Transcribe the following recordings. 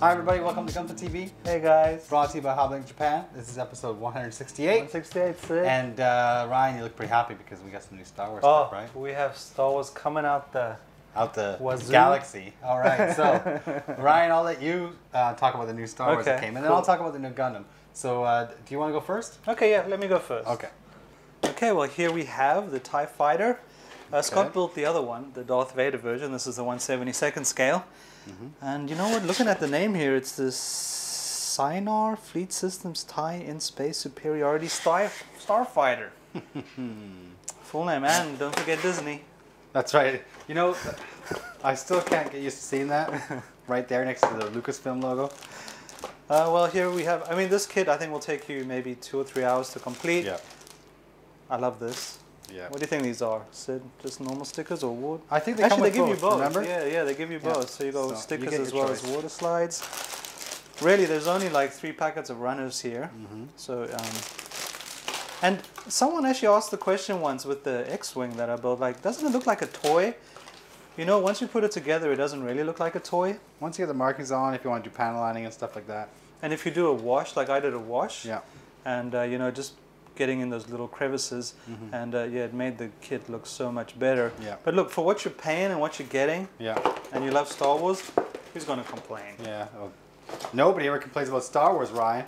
Hi everybody, welcome to Gunpla TV. Hey guys. Brought to you by HobbyLink Japan. This is episode 168. 168, sick. And Ryan, you look pretty happy because we got some new Star Wars stuff, right? We have Star Wars coming out the wazoo galaxy. All right, so Ryan, I'll let you talk about the new Star Wars that came, and then I'll talk about the new Gundam. So do you want to go first? Okay, yeah, let me go first. Okay. Okay, well here we have the TIE Fighter. Scott built the other one, the Darth Vader version. This is the 1/72nd scale. And you know what, looking at the name here, it's the Sinar Fleet Systems TIE in Space Superiority Starfighter. Full name, and don't forget Disney. That's right. You know, I still can't get used to seeing that right there next to the Lucasfilm logo. Well, here we have, I mean, this kit I think will take you maybe 2 or 3 hours to complete. Yeah. I love this. Yeah. What do you think these are, Sid? Just normal stickers or wood? I think they come with give you both. Remember? Yeah, they give you both. So you go stickers as well as water slides. Really, there's only like 3 packets of runners here. So, and someone actually asked the question once with the X-Wing that I built, like, doesn't it look like a toy? You know, once you put it together, it doesn't really look like a toy. Once you get the markings on, if you want to do panel lining and stuff like that. And if you do a wash, like I did a wash, yeah, and you know, just getting in those little crevices, and yeah, it made the kit look so much better. Yeah. But look, for what you're paying and what you're getting, and you love Star Wars, who's going to complain? Yeah. Well, nobody ever complains about Star Wars, Ryan.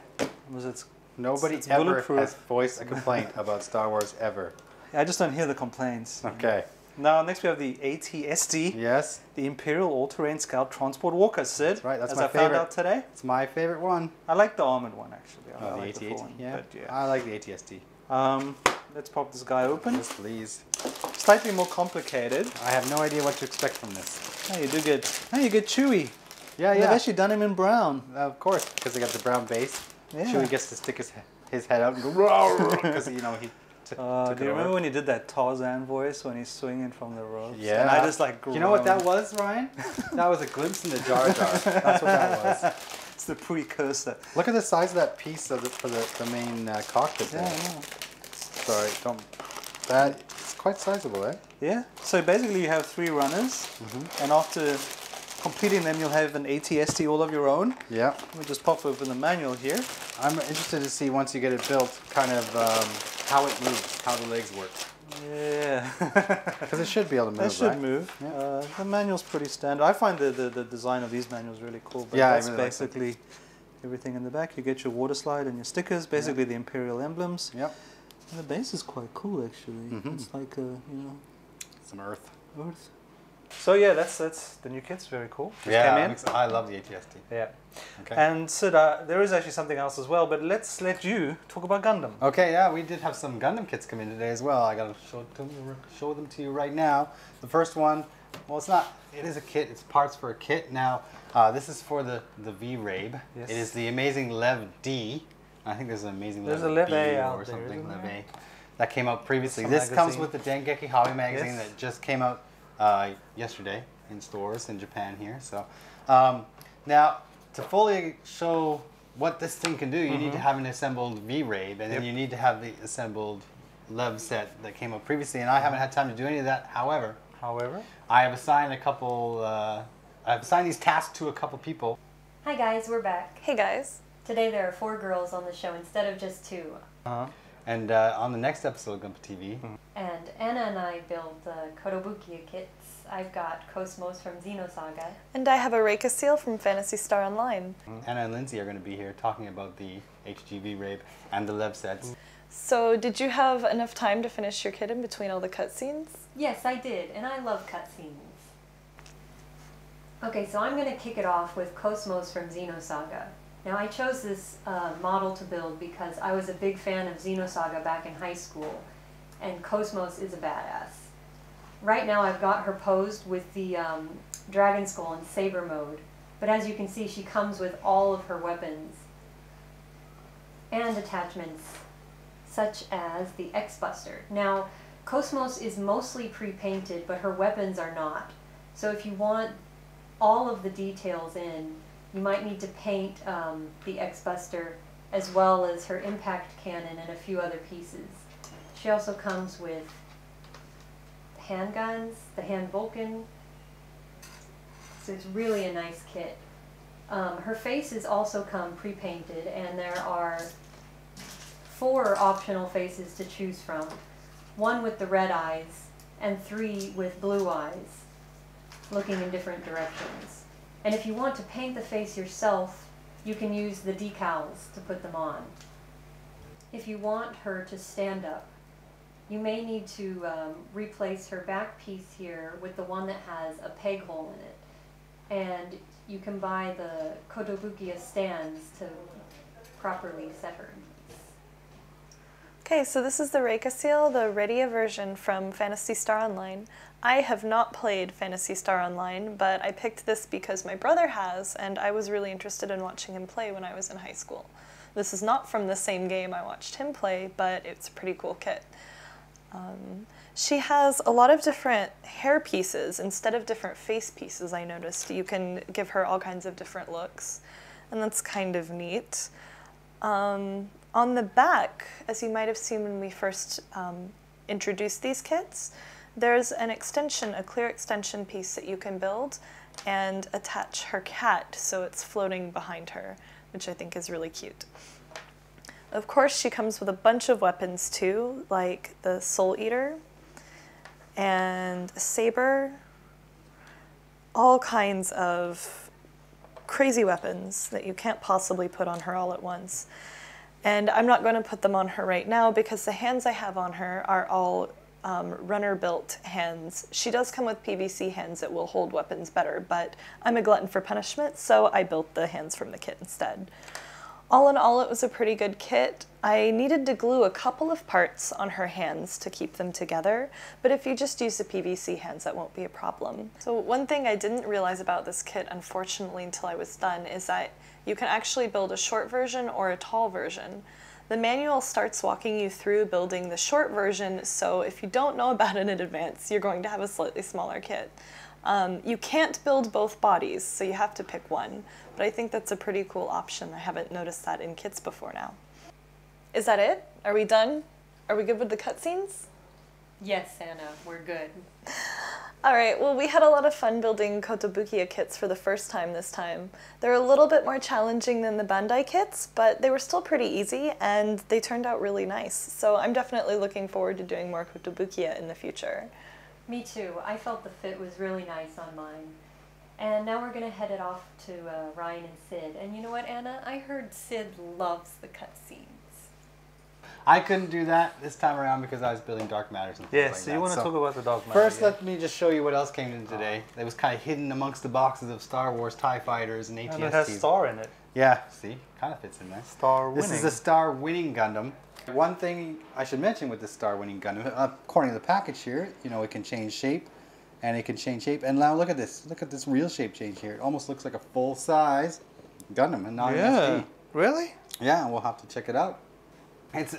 Nobody ever has voiced a complaint about Star Wars ever. I just don't hear the complaints. Okay. Now, next we have the AT-ST. Yes. The Imperial All-Terrain Scout Transport Walker, Sid. That's right, that's as my favorite. Found out today. It's my favorite one. I like the armored one, actually. I the like AT-ST? one, Yeah. but, yeah. I like the AT-ST. Let's pop this guy open. Yes, please. Slightly more complicated. I have no idea what to expect from this. Oh, you do get, you get Chewie. Yeah, They've actually done him in brown. Of course, because they got the brown base. Yeah. Chewie gets to stick his head out and go, because, you know, he do you remember when he did that Tarzan voice when he's swinging from the ropes? Yeah. And I just like You know what that was, Ryan? That was a glimpse into Jar Jar. That's what that was. It's the precursor. Look at the size of that piece of for the main cockpit there. Yeah. Sorry, it's quite sizable, eh? Yeah. So basically you have 3 runners, and after completing them you'll have an AT-ST all of your own. Yeah. Let me just pop open the manual here. I'm interested to see, once you get it built, kind of how it moves, how the legs work. Yeah. Because it should be able to move, It should right? move. Yeah. The manual's pretty standard. I find the design of these manuals really cool. But Yeah, that's I really basically everything in the back. You get your water slide and your stickers, basically the Imperial emblems. Yep. And the base is quite cool, actually. It's like, you know... Some Earth. So yeah, that's the new kit's very cool. Yeah, I love the AT-ST. Yeah. Okay. And so there is actually something else as well, but let's let you talk about Gundam. Okay, yeah, we did have some Gundam kits come in today as well. I gotta show them to you right now. The first one, well, it is a kit, it's parts for a kit. Now, this is for the V-Rabe. Yes. It is the amazing Lev D. I think there's an amazing Lev B or something, Lev A. That came out previously. This comes with the Dengeki Hobby magazine that just came out yesterday in stores in Japan here. So now, to fully show what this thing can do, you need to have an assembled V-Rabe, and then you need to have the assembled Lev set that came out previously, and I haven't had time to do any of that. However, I have assigned I've assigned these tasks to a couple people. Hi guys, we're back. Hey guys. Today there are 4 girls on the show instead of just 2. And on the next episode of Gunpla TV. And Anna and I built the Kotobukiya kits. I've got KOS-MOS from Xenosaga. And I have a RAcaseal from Phantasy Star Online. Anna and Lindsay are going to be here talking about the HGV Rabe and the Lev sets. So did you have enough time to finish your kit in between all the cutscenes? Yes, I did, and I love cutscenes. Okay, so I'm going to kick it off with KOS-MOS from Xenosaga. Now I chose this model to build because I was a big fan of Xenosaga back in high school, and KOS-MOS is a badass. Right now I've got her posed with the Dragon Skull in Saber mode, but as you can see she comes with all of her weapons and attachments such as the X-Buster. Now KOS-MOS is mostly pre-painted, but her weapons are not. So if you want all of the details in, you might need to paint the X-Buster as well as her impact cannon and a few other pieces. She also comes with handguns, the hand Vulcan, so it's really a nice kit. Her faces also come pre-painted, and there are 4 optional faces to choose from. 1 with the red eyes, and 3 with blue eyes, looking in different directions. And if you want to paint the face yourself, you can use the decals to put them on. If you want her to stand up, you may need to replace her back piece here with the one that has a peg hole in it. And you can buy the Kotobukiya stands to properly set her. Okay, so this is the RAcaseal, the Redria version from Phantasy Star Online. I have not played Phantasy Star Online, but I picked this because my brother has, and I was really interested in watching him play when I was in high school. This is not from the same game I watched him play, but it's a pretty cool kit. She has a lot of different hair pieces instead of different face pieces, I noticed. You can give her all kinds of different looks, and that's kind of neat. On the back, as you might have seen when we first introduced these kits, there's an extension, a clear extension piece that you can build and attach her cat so it's floating behind her, which I think is really cute. Of course, she comes with a bunch of weapons too, like the Soul Eater and a saber, all kinds of crazy weapons that you can't possibly put on her all at once. And I'm not going to put them on her right now because the hands I have on her are all runner-built hands. She does come with PVC hands that will hold weapons better, but I'm a glutton for punishment, so I built the hands from the kit instead. All in all, it was a pretty good kit. I needed to glue a couple of parts on her hands to keep them together, but if you just use the PVC hands, that won't be a problem. So one thing I didn't realize about this kit, unfortunately, until I was done, is that you can actually build a short version or a tall version. The manual starts walking you through building the short version, so if you don't know about it in advance, you're going to have a slightly smaller kit. You can't build both bodies, so you have to pick one, but I think that's a pretty cool option. I haven't noticed that in kits before now. Is that it? Are we done? Are we good with the cutscenes? Yes, Anna, we're good. All right, well, we had a lot of fun building Kotobukiya kits for the first time this time. They're a little bit more challenging than the Bandai kits, but they were still pretty easy, and they turned out really nice. So I'm definitely looking forward to doing more Kotobukiya in the future. Me too. I felt the fit was really nice on mine. And now we're going to head it off to Ryan and Sid. And you know what, Anna? I heard Sid loves the cutscenes. I couldn't do that this time around because I was building Dark Matters and things like that. So you want to talk about the Dark Matters. First, let me just show you what else came in today. It was kind of hidden amongst the boxes of Star Wars TIE Fighters and ATSTs. And it has Star in it. Yeah, see? Kind of fits in there. Star winning. This is a Star winning Gundam. One thing I should mention with this Star winning Gundam, according to the package here, you know, it can change shape, and it can change shape. And now look at this. Look at this real shape change here. It almost looks like a full-size Gundam and not an SD. Really? Yeah, we'll have to check it out. It's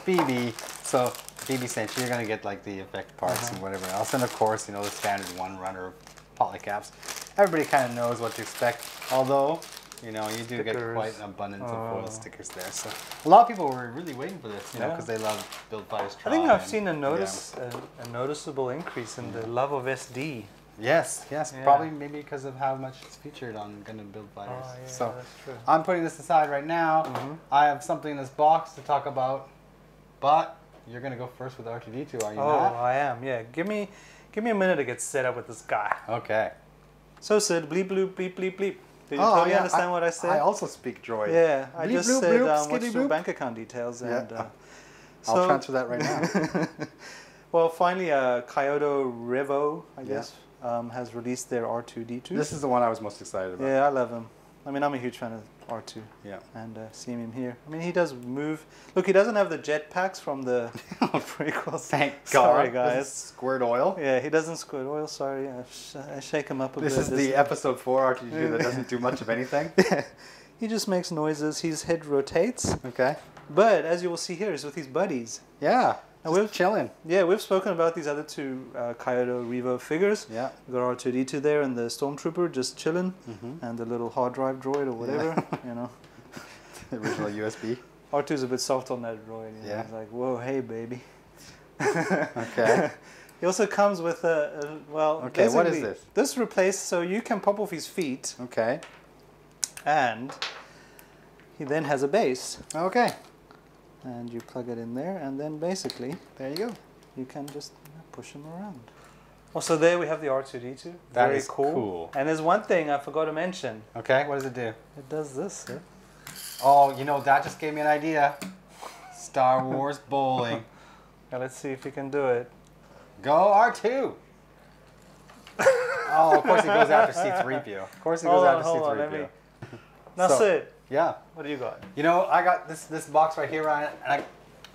BB, so BB sent you. You're gonna get like the effect parts and whatever else, and of course, you know, the standard one runner polycaps. Everybody kind of knows what to expect. Although, you know, you do get quite an abundance of foil stickers there. So a lot of people were really waiting for this, you know, because they love Build Fighters. I think I've seen a noticeable increase in the love of SD. Yes, probably maybe because of how much it's featured on Gundam Build Fighters. Oh, yeah, so that's true. I'm putting this aside right now. I have something in this box to talk about, but you're gonna go first with R2-D2, are you not? Oh, I am. Yeah, give me a minute to get set up with this guy. Okay. So Sid, bleep bloop bleep bleep bleep. Did you totally understand what I said? I also speak droid. Yeah, I bleep, just bloop, said bloop, what's your bloop. bank account details and. I'll transfer that right now. Well, finally, Kyoto Revo, I guess. Has released their R2-D2. This is the one I was most excited about. Yeah, I love him. I mean, I'm a huge fan of R2. Yeah. And seeing him here. I mean, he does move. Look, he doesn't have the jetpacks from the prequels. Thank God. Sorry, guys. Squirt oil. Yeah, he doesn't squirt oil. Sorry, I shake him up a bit. This is the episode 4 R2-D2 that doesn't do much of anything. Yeah. He just makes noises. His head rotates. Okay. But as you will see here, he's with his buddies. Yeah. And we're chilling. Yeah, we've spoken about these other two Kyoto Revo figures. Yeah. We've got R2-D2 there and the Stormtrooper just chilling. And the little hard drive droid or whatever, you know. The original USB. R2's a bit soft on that droid. You know? He's like, whoa, hey, baby. Okay. He also comes with a well, okay, what is this? This replaced, so you can pop off his feet. Okay. And he then has a base. Okay. And you plug it in there, and then basically, there you go. You can just push him around. Also, there we have the R2-D2. That Very is cool. And there's one thing I forgot to mention. Okay, what does it do? It does this. Yeah? Oh, you know, that just gave me an idea. Star Wars bowling. Now let's see if we can do it. Go R2. Oh, of course he goes after C-3PO. Of course he goes after C-3PO. Now Sid. Yeah. What do you got? You know, I got this box right here, Ryan, and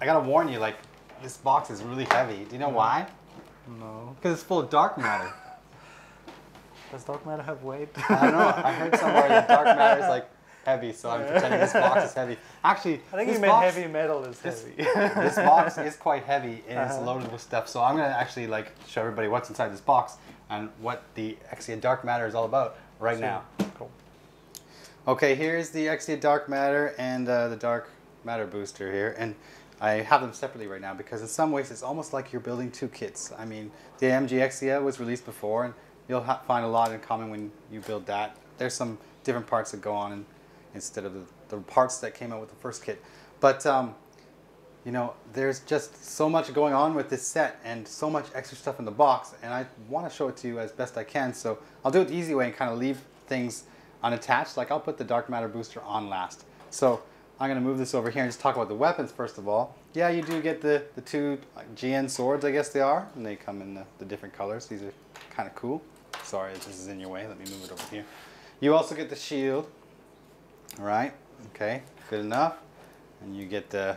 I gotta warn you, like, this box is really heavy. Do you know why? No. Because it's full of dark matter. Does dark matter have weight? I don't know. I heard somewhere that dark matter is like heavy, so I'm pretending this box is heavy. Actually, I think you meant heavy metal is heavy. This box is quite heavy and it's loaded with stuff. So I'm gonna actually like show everybody what's inside this box and what the Exia dark matter is all about right now. Cool. Okay, here's the Exia dark matter and the dark matter booster here, and I have them separately right now because in some ways it's almost like you're building two kits. I mean, the MG Exia was released before, and you'll find a lot in common when you build that. There's some different parts that go on instead of the parts that came out with the first kit. But, you know, there's just so much going on with this set and so much extra stuff in the box, and I want to show it to you as best I can. So I'll do it the easy way and kind of leave things unattached. Like I'll put the dark matter booster on last. So I'm going to move this over here and just talk about the weapons first of all. Yeah, you do get the two GN swords, I guess they are, and they come in the different colors. These are kind of cool. Sorry, this is in your way. Let me move it over here. You also get the shield. All right. Okay. Good enough. And you get the.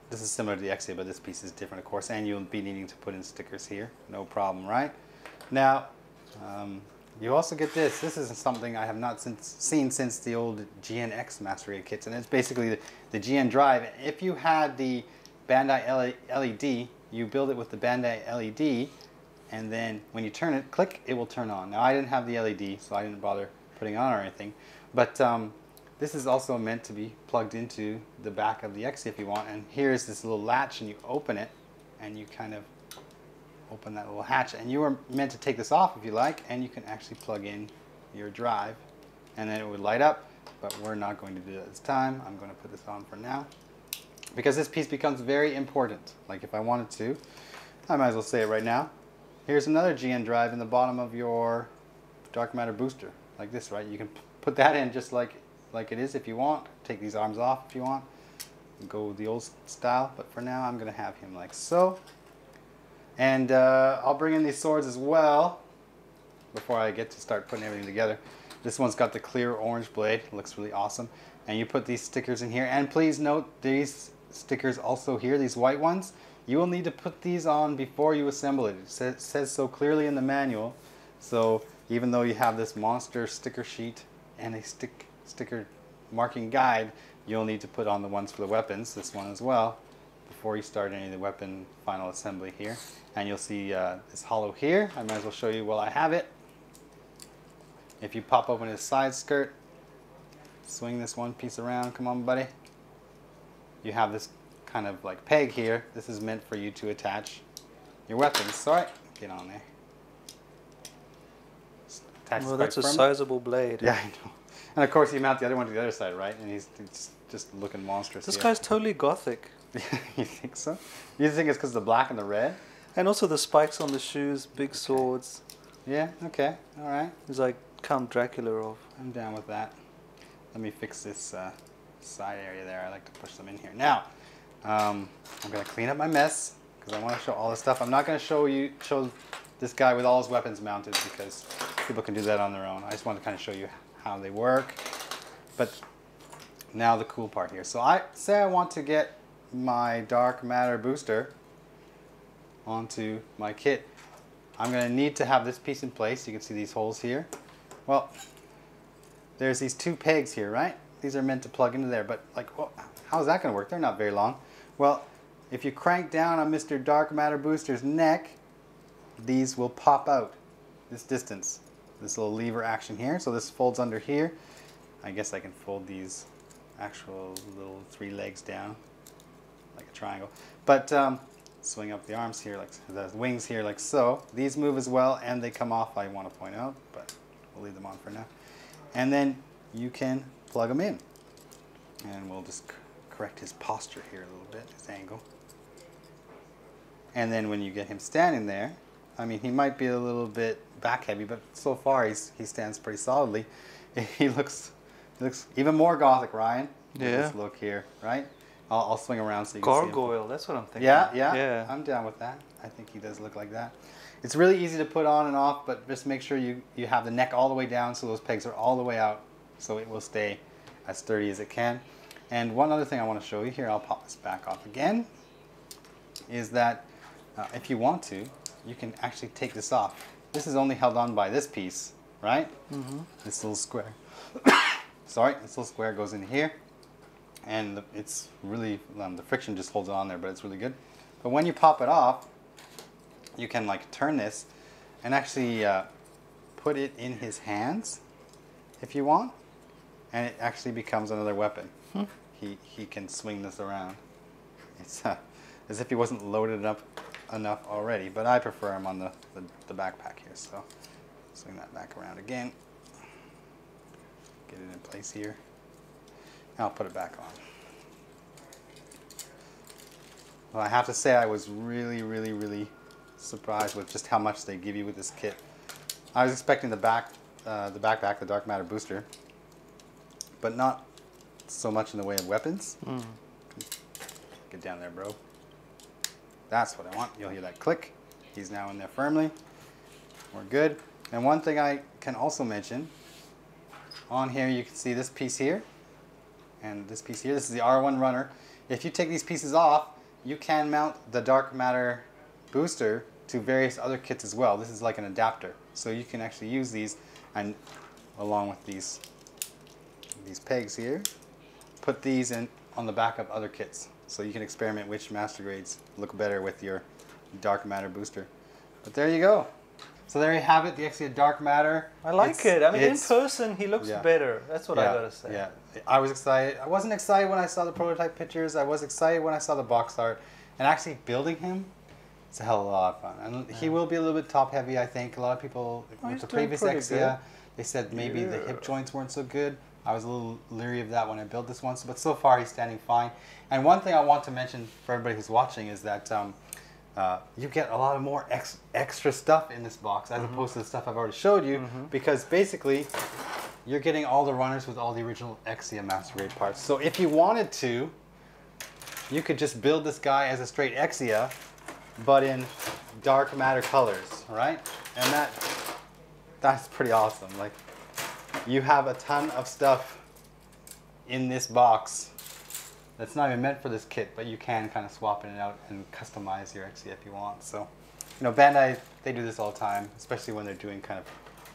This is similar to the Exia, but this piece is different, of course. And you'll be needing to put in stickers here. No problem, right? Now, you also get this. This is something I have not seen since the old GNX Master Raid kits, and it's basically the GN drive. If you had the Bandai LED, you build it with the Bandai LED, and then when you turn it, click, it will turn on. Now I didn't have the LED, so I didn't bother putting it on or anything, but this is also meant to be plugged into the back of the Exia if you want, and here's this little latch, and you open it, and you kind of open that little hatch, and you are meant to take this off if you like, and you can actually plug in your drive, and then it would light up, but we're not going to do that this time. I'm going to put this on for now, because this piece becomes very important. Like if I wanted to, I might as well say it right now. Here's another GN drive in the bottom of your dark matter booster, like this, right? You can put that in just like it is if you want. Take these arms off if you want. Go with the old style, but for now I'm going to have him like so. And I'll bring in these swords as well before I get to start putting everything together. This one's got the clear orange blade. It looks really awesome. And you put these stickers in here. And please note these stickers also here, these white ones. You will need to put these on before you assemble it. It says so clearly in the manual. So even though you have this monster sticker sheet and a sticker marking guide, you'll need to put on the ones for the weapons, this one as well, before you start any of the weapon final assembly here. And you'll see this hollow here. I might as well show you while I have it. If you pop open his side skirt, swing this one piece around, come on buddy. You have this kind of like peg here. This is meant for you to attach your weapons. Alright, get on there. Well, that's a sizable blade. Yeah, I know. And of course you mount the other one to the other side, right? And he's just looking monstrous. This guy's totally gothic. You think so? You think it's because of the black and the red? And also the spikes on the shoes, big swords. Yeah, okay, alright. He's like Count Dracula of. I'm down with that. Let me fix this side area there. I like to push them in here. Now, I'm going to clean up my mess because I want to show all this stuff. I'm not going to show this guy with all his weapons mounted because people can do that on their own. I just want to kind of show you how they work. But now the cool part here. So I want to get my dark matter booster onto my kit. I'm going to need to have this piece in place. You can see these holes here. Well, there's these two pegs here, right? These are meant to plug into there, but like, well, how is that going to work? They're not very long. Well, if you crank down on Mr. Dark Matter Booster's neck, these will pop out this distance. This little lever action here. So this folds under here. I guess I can fold these actual little 3 legs down like a triangle. But swing up the arms here, like the wings here, like so. These move as well, and they come off, I want to point out, but we'll leave them on for now. And then you can plug them in. And we'll just correct his posture here a little bit, his angle. And then when you get him standing there, I mean, he might be a little bit back heavy, but so far he stands pretty solidly. He looks even more gothic, Ryan. Yeah. This look here, right? I'll swing around so you can see him. Gargoyle, that's what I'm thinking. Yeah. I'm down with that. I think he does look like that. It's really easy to put on and off, but just make sure you have the neck all the way down so those pegs are all the way out so it will stay as sturdy as it can. And one other thing I want to show you here, I'll pop this back off again, is that if you want to, you can actually take this off. This is only held on by this piece, right? Mm-hmm. This little square. Sorry, this little square goes in here, and it's really, the friction just holds it on there, but it's really good. But when you pop it off, you can like turn this and actually put it in his hands if you want, and it actually becomes another weapon. He can swing this around. It's as if he wasn't loaded up enough already, but I prefer him on the backpack here, so swing that back around again. Get it in place here. I'll put it back on. Well, I have to say I was really surprised with just how much they give you with this kit. I was expecting the backpack, the dark matter booster, but not so much in the way of weapons. Get down there, bro. That's what I want. You'll hear that click. He's now in there firmly. We're good. And one thing I can also mention, on here you can see this piece here and this piece here. This is the R1 runner. If you take these pieces off, you can mount the dark matter booster to various other kits as well. This is like an adapter. So you can actually use these, and along with these pegs here, put these in on the back of other kits. So you can experiment which master grades look better with your dark matter booster. But there you go. So there you have it, the Exia Dark Matter. I like it. I mean, in person, he looks better. That's what I gotta say. Yeah, I was excited. I wasn't excited when I saw the prototype pictures. I was excited when I saw the box art. And actually building him, it's a hell of a lot of fun. And he will be a little bit top heavy, I think. A lot of people, with the previous Exia, they said maybe the hip joints weren't so good. I was a little leery of that when I built this one, but so far he's standing fine. And one thing I want to mention for everybody who's watching is that you get a lot of more extra stuff in this box as opposed to the stuff I've already showed you, because basically you're getting all the runners with all the original Exia Master Grade parts. So if you wanted to, you could just build this guy as a straight Exia, but in dark matter colors, right? And that's pretty awesome. Like, you have a ton of stuff in this box that's not even meant for this kit, but you can kind of swap it out and customize your Exia if you want. So, you know, Bandai, they do this all the time, especially when they're doing kind of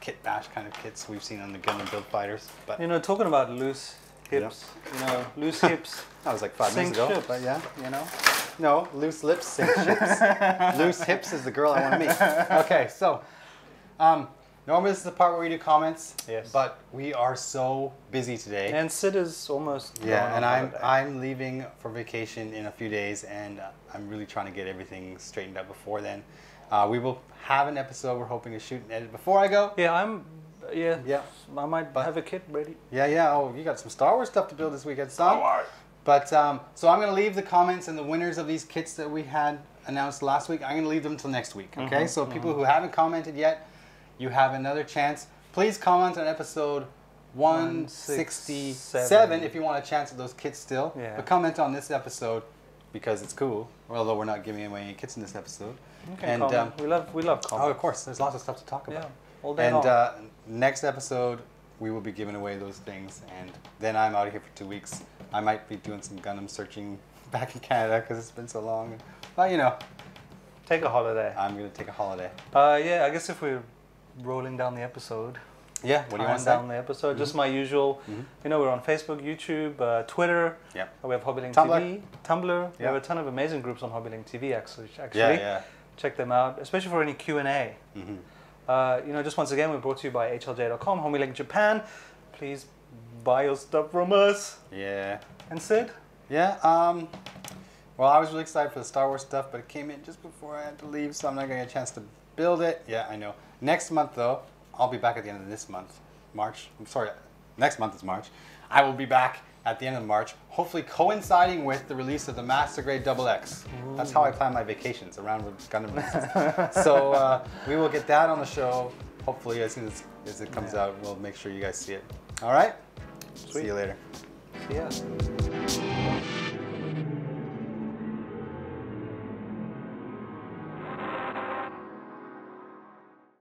kit bash kind of kits we've seen on the Gundam Build Fighters. But you know, talking about loose hips, you know, loose hips. That was like 5 minutes ago, ships. but yeah, you know. No, loose lips sink ships. Loose hips is the girl I want to meet. Okay, so normally this is the part where we do comments, but we are so busy today. And Sid is almost and I'm leaving for vacation in a few days, and I'm really trying to get everything straightened out before then. We will have an episode we're hoping to shoot and edit before I go. Yeah, I might have a kit ready. Yeah. Oh, you got some Star Wars stuff to build this weekend, son. But so I'm going to leave the comments and the winners of these kits that we had announced last week. I'm going to leave them until next week. Okay, so people who haven't commented yet, you have another chance. Please comment on episode 167 if you want a chance at those kits still. Yeah. But comment on this episode because it's cool. Although we're not giving away any kits in this episode. Okay, and we love comments. Oh, of course. There's lots of stuff to talk about. Yeah, all day long. And next episode, we will be giving away those things, and then I'm out of here for 2 weeks. I might be doing some Gundam searching back in Canada because it's been so long. But you know, take a holiday. I'm gonna take a holiday. Yeah, I guess if we're rolling down the episode. Yeah, what do you want to say? Down the episode, just my usual. You know, we're on Facebook, YouTube, Twitter. Yeah. We have HobbyLink Tumblr. TV, Tumblr. We have a ton of amazing groups on HobbyLink TV. Actually, check them out, especially for any Q&A. You know, just once again, we're brought to you by HLJ.com, HobbyLink Japan. Please buy your stuff from us. Yeah. And Sid? Yeah. Well, I was really excited for the Star Wars stuff, but it came in just before I had to leave, so I'm not gonna get a chance to build it. Yeah, I know. Next month, though, I'll be back at the end of this month, March. I'm sorry, next month is March. I will be back at the end of March, hopefully coinciding with the release of the Master Grade XX. That's how I plan my vacations, around with Gundam releases. So we will get that on the show, hopefully as soon as it comes out. We'll make sure you guys see it. All right? Sweet. See you later. See ya.